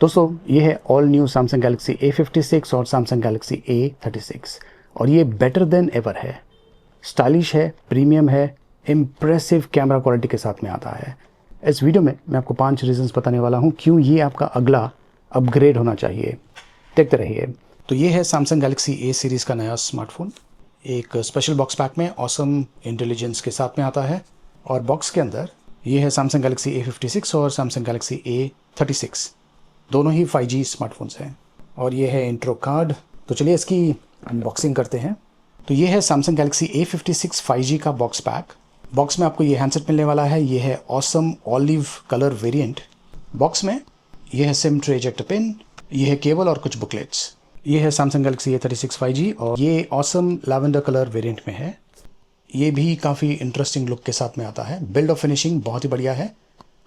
दोस्तों ये है all new Samsung Galaxy A56 और सैमसंग गैलेक्सी A36 और ये बेटर देन एवर है। स्टाइलिश है, प्रीमियम है, इम्प्रेसिव कैमरा क्वालिटी के साथ में आता है। इस वीडियो में मैं आपको 5 रीजंस बताने वाला हूँ क्यों ये आपका अगला अपग्रेड होना चाहिए। देखते रहिए। तो ये है सैमसंग गैलेक्सी A सीरीज़ का नया स्मार्टफोन। एक स्पेशल बॉक्स पैक में ऑसम इंटेलिजेंस के साथ में आता है और बॉक्स के अंदर ये है सैमसंग गैलेक्सी A56 और सैमसंग गैलेक्सी A36, दोनों ही 5G स्मार्टफोन्स हैं। और ये है इंट्रो कार्ड। तो चलिए इसकी अनबॉक्सिंग करते हैं। तो ये है सैमसंग गैलेक्सी A56 5G का बॉक्स पैक। बॉक्स में आपको ये हैंडसेट मिलने वाला है। ये है awesome olive colour variant. Box में ये है सिम ट्रे इजेक्टर पिन, ये है केबल और कुछ बुकलेट्स। ये है सैमसंग गैलेक्सी A36 5G और ये ऑसम लैवेंडर कलर वेरिएंट में है। ये भी काफ़ी इंटरेस्टिंग लुक के साथ में आता है। बिल्ड ऑफ फिनिशिंग बहुत ही बढ़िया है।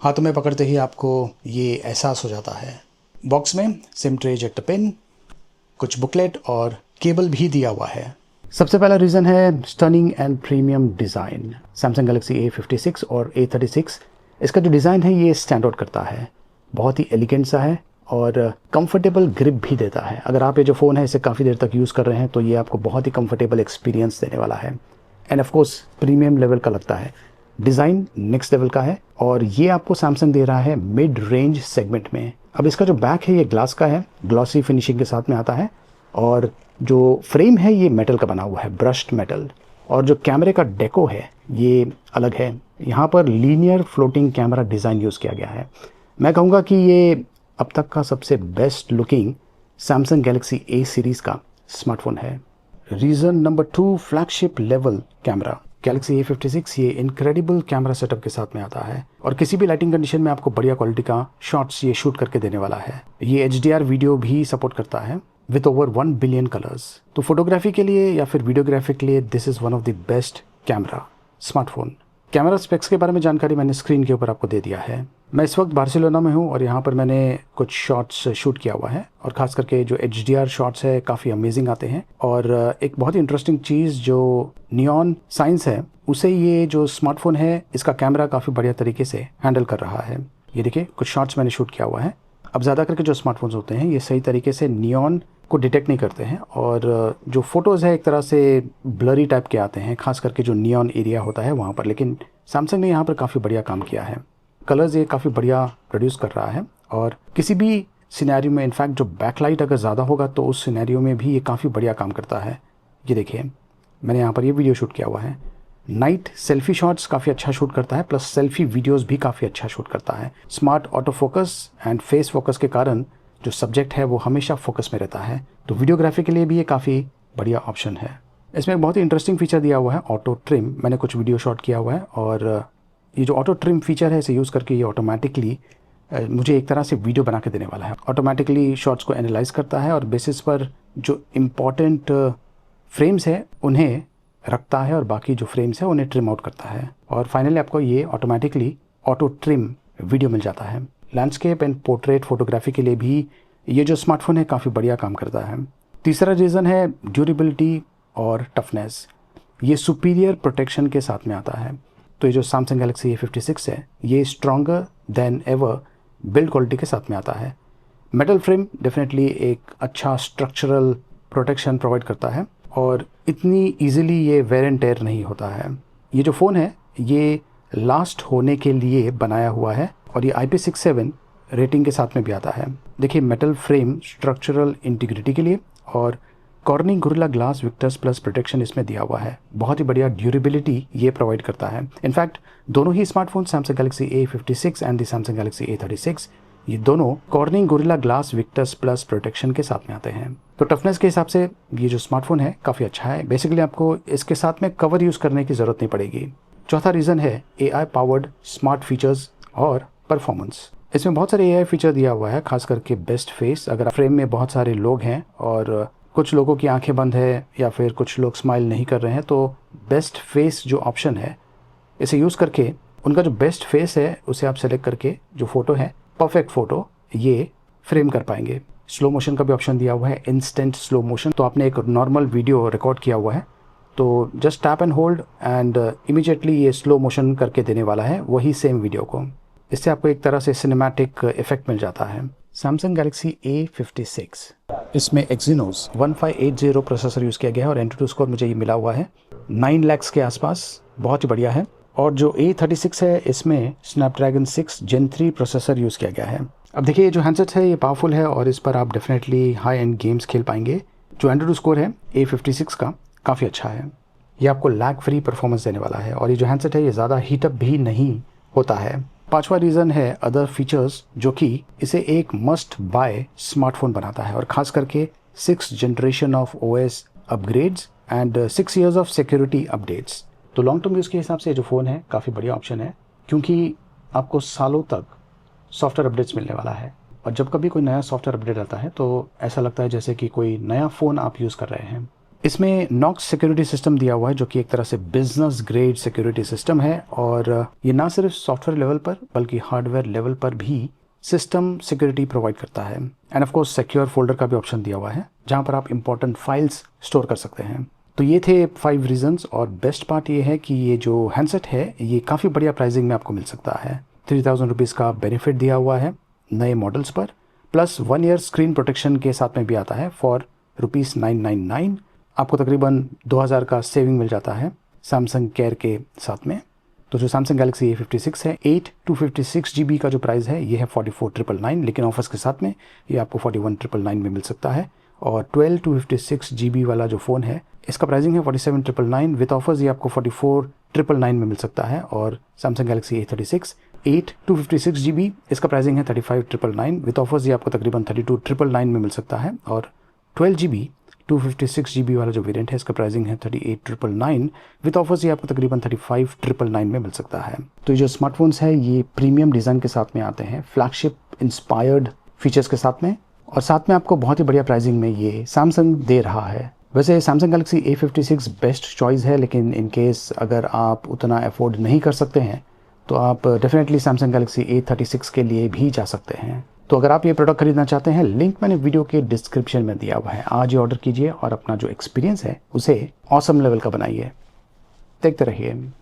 हाथों में पकड़ते ही आपको ये एहसास हो जाता है। बॉक्स में सिम ट्रे इजेक्टर पिन, कुछ बुकलेट और केबल भी दिया हुआ है। सबसे पहला रीज़न है stunning and premium design. Samsung Galaxy A56 और A36, इसका जो डिज़ाइन है ये स्टैंड आउट करता है। बहुत ही एलिगेंट सा है और कंफर्टेबल ग्रिप भी देता है। अगर आप ये जो फ़ोन है इसे काफ़ी देर तक यूज़ कर रहे हैं तो ये आपको बहुत ही कंफर्टेबल एक्सपीरियंस देने वाला है। End of course premium level का लगता है। डिज़ाइन नेक्स्ट लेवल का है और ये आपको सैमसंग दे रहा है मिड रेंज सेगमेंट में। अब इसका जो बैक है ये ग्लास का है, ग्लॉसी फिनिशिंग के साथ में आता है और जो फ्रेम है ये मेटल का बना हुआ है, ब्रश्ड मेटल। और जो कैमरे का डेको है ये अलग है। यहाँ पर linear floating camera design use किया गया है। मैं कहूँगा कि ये अब तक का सबसे best looking Samsung Galaxy A series का स्मार्टफोन है। Reason number 2, flagship level camera. Galaxy A56 ये इनक्रेडिबल कैमरा सेटअप के साथ में आता है और किसी भी लाइटिंग कंडीशन में आपको बढ़िया क्वालिटी का शॉट्स ये शूट करके देने वाला है। ये HDR वीडियो भी सपोर्ट करता है विथ ओवर 1 बिलियन कलर्स। तो फोटोग्राफी के लिए या फिर वीडियोग्राफी के लिए this is one of the best camera smartphone. Camera specs के बारे में जानकारी मैंने स्क्रीन के ऊपर आपको दे दिया है। मैं इस वक्त बार्सिलोना में हूँ और यहाँ पर मैंने कुछ शॉट्स शूट किया हुआ है और ख़ास करके जो HDR शॉट्स है काफ़ी अमेजिंग आते हैं। और एक बहुत ही इंटरेस्टिंग चीज़ जो नियॉन साइंस है उसे ये जो स्मार्टफोन है इसका कैमरा काफ़ी बढ़िया तरीके से हैंडल कर रहा है। ये देखिए कुछ शॉट्स मैंने शूट किया हुआ है। अब ज़्यादा करके जो स्मार्टफोन्स होते हैं ये सही तरीके से नियॉन को डिटेक्ट नहीं करते हैं और जो फोटोज़ है एक तरह से ब्लरी टाइप के आते हैं, खास करके जो नियॉन एरिया होता है वहाँ पर। लेकिन सैमसंग ने यहाँ पर काफ़ी बढ़िया काम किया है। कलर्स ये काफ़ी बढ़िया प्रोड्यूस कर रहा है और किसी भी सिनेरियो में, इनफैक्ट जो बैकलाइट अगर ज़्यादा होगा तो उस सिनेरियो में भी ये काफ़ी बढ़िया काम करता है। ये देखिए मैंने यहाँ पर ये वीडियो शूट किया हुआ है। नाइट सेल्फी शॉट्स काफ़ी अच्छा शूट करता है, प्लस सेल्फी वीडियोज़ भी काफ़ी अच्छा शूट करता है। Smart auto focus and face focus के कारण जो सब्जेक्ट है वो हमेशा फोकस में रहता है। तो वीडियोग्राफी के लिए भी ये काफ़ी बढ़िया ऑप्शन है। इसमें एक बहुत ही इंटरेस्टिंग फीचर दिया हुआ है, ऑटो ट्रिम। मैंने कुछ वीडियो शॉट किया हुआ है और ये जो ऑटो ट्रिम फीचर है इसे यूज़ करके ये ऑटोमेटिकली मुझे एक तरह से वीडियो बना के देने वाला है। ऑटोमेटिकली शॉट्स को एनालाइज करता है और बेसिस पर जो इम्पॉर्टेंट फ्रेम्स है उन्हें रखता है और बाकी जो फ्रेम्स है उन्हें ट्रिम आउट करता है। और फाइनली आपको ये ऑटोमेटिकली ऑटो ट्रिम वीडियो मिल जाता है। लैंडस्केप एंड पोर्ट्रेट फोटोग्राफी के लिए भी ये जो स्मार्टफोन है काफ़ी बढ़िया काम करता है। तीसरा रीज़न है ड्यूरेबिलिटी और टफनेस। ये सुपीरियर प्रोटेक्शन के साथ में आता है। तो ये जो सैमसंग गैलेक्सी A56 है ये stronger than ever build quality के साथ में आता है। मेटल फ्रेम डेफिनेटली एक अच्छा स्ट्रक्चरल प्रोटेक्शन प्रोवाइड करता है और इतनी ईजिली ये वेयर एंड टेयर नहीं होता है। ये जो फ़ोन है ये लास्ट होने के लिए बनाया हुआ है और ये IP67 रेटिंग के साथ में भी आता है। देखिए मेटल फ्रेम स्ट्रक्चरल इंटीग्रिटी के लिए और cornering Gorilla Glass Victus plus protection इसमें दिया हुआ है। बहुत ही बढ़िया ड्यूरेबिलिटी ये प्रोवाइड करता है। इनफैक्ट दोनों ही smartphone Samsung Galaxy A56 and the Samsung Galaxy A36 ये दोनों Corning Gorilla Glass Victus plus protection के साथ में आते हैं। तो टफनेस के हिसाब से ये जो स्मार्टफोन है काफ़ी अच्छा है। बेसिकली आपको इसके साथ में कवर यूज़ करने की ज़रूरत नहीं पड़ेगी। चौथा रीज़न है AI पावर्ड स्मार्ट फीचर्स और परफॉर्मेंस। इसमें बहुत सारे AI फीचर दिया हुआ है, खास करके बेस्ट फेस। अगर फ्रेम में बहुत सारे लोग हैं और कुछ लोगों की आंखें बंद है या फिर कुछ लोग स्माइल नहीं कर रहे हैं तो बेस्ट फेस जो ऑप्शन है इसे यूज़ करके उनका जो बेस्ट फेस है उसे आप सेलेक्ट करके जो फ़ोटो है परफेक्ट फ़ोटो ये फ्रेम कर पाएंगे। स्लो मोशन का भी ऑप्शन दिया हुआ है, इंस्टेंट स्लो मोशन। तो आपने एक नॉर्मल वीडियो रिकॉर्ड किया हुआ है तो just tap and hold and immediately ये स्लो मोशन करके देने वाला है वही सेम वीडियो को। इससे आपको एक तरह से सिनेमैटिक इफेक्ट मिल जाता है। Samsung Galaxy A56, इसमें Exynos 1580 प्रोसेसर यूज़ किया गया है और Antutu स्कोर मुझे ये मिला हुआ है 9 लाख के आसपास, बहुत ही बढ़िया है। और जो A36 है इसमें Snapdragon 6 Gen 3 प्रोसेसर यूज़ किया गया है। अब देखिए ये जो हैंडसेट है ये पावरफुल है और इस पर आप डेफिनेटली हाई एंड गेम्स खेल पाएंगे। जो Antutu स्कोर है A56 का काफ़ी अच्छा है, ये आपको लैग फ्री परफॉर्मेंस देने वाला है और ये जो हैंडसेट है ये ज़्यादा हीटअप भी नहीं होता है। पांचवा रीज़न है अदर फीचर्स जो कि इसे एक मस्ट बाय स्मार्टफोन बनाता है और ख़ास करके 6th generation of OS upgrades and 6 years of security updates. तो लॉन्ग टर्म यूज़ के हिसाब से जो फ़ोन है काफ़ी बढ़िया ऑप्शन है क्योंकि आपको सालों तक सॉफ्टवेयर अपडेट्स मिलने वाला है और जब कभी कोई नया सॉफ्टवेयर अपडेट आता है तो ऐसा लगता है जैसे कि कोई नया फ़ोन आप यूज़ कर रहे हैं। इसमें नॉक्स सिक्योरिटी सिस्टम दिया हुआ है जो कि एक तरह से बिजनेस ग्रेड सिक्योरिटी सिस्टम है और ये ना सिर्फ सॉफ्टवेयर लेवल पर बल्कि हार्डवेयर लेवल पर भी सिस्टम सिक्योरिटी प्रोवाइड करता है। End of course secure folder का भी ऑप्शन दिया हुआ है जहां पर आप इंपॉर्टेंट फाइल्स स्टोर कर सकते हैं। तो ये थे 5 रीजंस और बेस्ट पार्ट ये है कि ये जो हैंडसेट है ये काफ़ी बढ़िया प्राइसिंग में आपको मिल सकता है। 3000 रुपीज़ का बेनिफिट दिया हुआ है नए मॉडल्स पर, प्लस 1 year स्क्रीन प्रोटेक्शन के साथ में भी आता है फॉर ₹999। आपको तकरीबन 2000 का सेविंग मिल जाता है सैमसंग केयर के साथ में। तो जो सैमसंग गैलेक्सी A56 है 8 256 GB का जो प्राइस है ये है 44,999, लेकिन ऑफर्स के साथ में ये आपको 41,999 में मिल सकता है। और 12 256 GB वाला जो फ़ोन है इसका प्राइसिंग है 47,999, विद ऑफर्स ये आपको 44,999 में मिल सकता है। और सैमसंग गैलेक्सी A36 8 256 GB इसका प्राइसिंग है 35,999, विद ऑफर्स ये आपको तकरीबन 32,999 में मिल सकता है। और 12 GB 256 GB वाला जो वेरिएंट है इसका प्राइसिंग है 38,999, विद ऑफर्स ये आपको तकरीबन 35,999 में मिल सकता है। तो ये जो स्मार्टफोन्स है ये प्रीमियम डिज़ाइन के साथ में आते हैं, फ्लैगशिप इंस्पायर्ड फीचर्स के साथ में, और साथ में आपको बहुत ही बढ़िया प्राइसिंग में ये सैमसंग दे रहा है। वैसे Samsung Galaxy A56 best choice है, लेकिन इन केस अगर आप उतना अफोर्ड नहीं कर सकते हैं तो आप डेफिनेटली सैमसंग गैलेक्सी A36 के लिए भी जा सकते हैं। तो अगर आप ये प्रोडक्ट खरीदना चाहते हैं लिंक मैंने वीडियो के डिस्क्रिप्शन में दिया हुआ है, आज ही ऑर्डर कीजिए और अपना जो एक्सपीरियंस है उसे ऑसम लेवल का बनाइए। देखते रहिए।